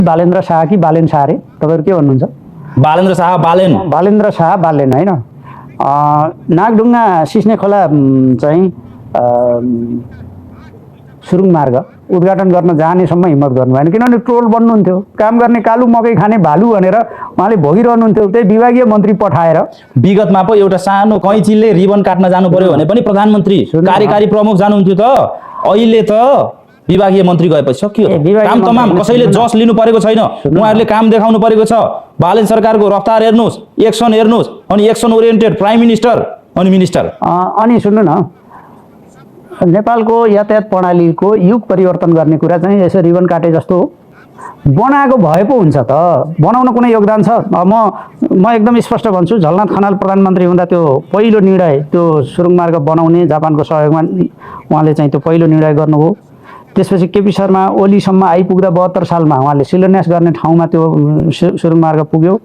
बालेन्द्र शाह कि बालेन शाह रे तपाईँहरू के भन्नुहुन्छ? बालेन्द्र शाह बालेन। बालेन्द्र शाह बालेन होइन। नागढुङ्गा सिस्ने खोला चाहिँ सुरुङ मार्ग उद्घाटन गर्न जानेसम्म हिम्मत गर्नु भएन, किनभने ट्रोल बन्नुहुन्थ्यो। काम गर्ने कालु मकै खाने भालु भनेर उहाँले भोगिरहनुहुन्थ्यो। त्यही विभागीय मन्त्री पठाएर विगतमा पो एउटा सानो कैँचीले रिबन काट्न जानु पर्यो भने पनि प्रधानमन्त्री कार्यकारी प्रमुख जानुहुन्थ्यो त। अहिले त विभागीय मन्त्री गएपछि सकियो। काम तमाम, कसैले जस लिनु परेको छैन। उहाँहरूले काम देखाउनु परेको छ। बालेन सरकारको रफ्तार हेर्नुहोस्, एक्सन हेर्नुहोस्, अनि एक्सन ओरिएन्टेड प्राइम मिनिस्टर अनि मिनिस्टर। अनि सुन्नु न, नेपालको यातायात प्रणालीको युग परिवर्तन गर्ने कुरा चाहिँ यसो रिबन काटे जस्तो बनाएको भए पो हुन्छ त। बनाउन कुनै योगदान छ? म एकदम स्पष्ट भन्छु, झलनाथ खनाल प्रधानमन्त्री हुँदा त्यो पहिलो निर्णय त्यो सुरुङ मार्ग बनाउने जापानको सहयोगमा उहाँले चाहिँ त्यो पहिलो निर्णय गर्नुभयो। त्यसपछि केपी शर्मा ओलीसम्म आइपुग्दा 72 सालमा उहाँले शिलान्यास गर्ने ठाउँमा त्यो सुरुङ मार्ग पुग्यो।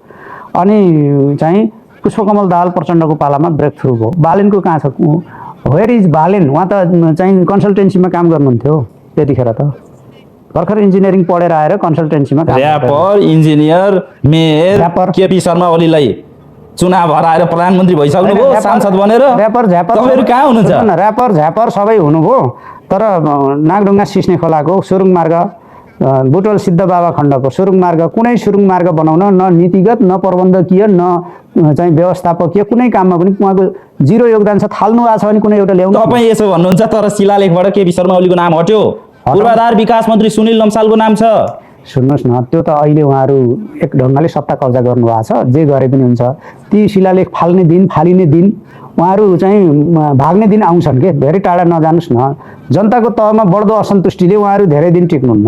अनि चाहिँ पुष्पकमल दाहाल प्रचण्डको पालामा ब्रेक थ्रु भयो। बालेनको कहाँ छ? Where is Balen? उहाँ त चाहिँ कन्सल्टेन्सीमा काम गर्नुहुन्थ्यो त्यतिखेर त। भर्खर इन्जिनियरिङ पढेर आएर कन्सल्टेन्सीमा rapper, engineer, mayor KP Sharma ओलीलाई चुनाव हराएर प्रधानमन्त्री भइसक्नुभयो, सांसद बनेर। ऱ्यापर तपाईँहरू कहाँ हुनुहुन्छ? ऱ्यापर झ्यापर सबै हुनुभयो, तर नागढुङ्गा सिस्ने खोलाको सुरुङ मार्ग, बुटवल सिद्ध बाबा खण्डको सुरुङ मार्ग, कुनै सुरुङ मार्ग बनाउन न नीतिगत न प्रबन्धकीय न चाहिँ व्यवस्थापकीय कुनै काममा पनि उहाँको जिरो योगदान छ। थाल्नु भएको छ भने कुनै एउटा ल्याउनु। तपाईँ यसो भन्नुहुन्छ, तर शिलालेखबाट केपी शर्मा ओलीको नाम हट्यो। पूर्वाधार विकास मन्त्री सुनिल लम्सालको नाम छ। सुन्नुहोस् न, त्यो त अहिले उहाँहरू एक ढङ्गले सत्ता कब्जा गर्नुभएको छ। जे गरे पनि हुन्छ। ती शिलालेख फाल्ने दिन, फालिने दिन, उहाँहरू चाहिँ भाग्ने दिन आउँछन् के। धेरै टाढा नजानुहोस् न। जनताको तहमा बढ्दो असन्तुष्टिले उहाँहरू धेरै दिन टिक्नुहुन्न।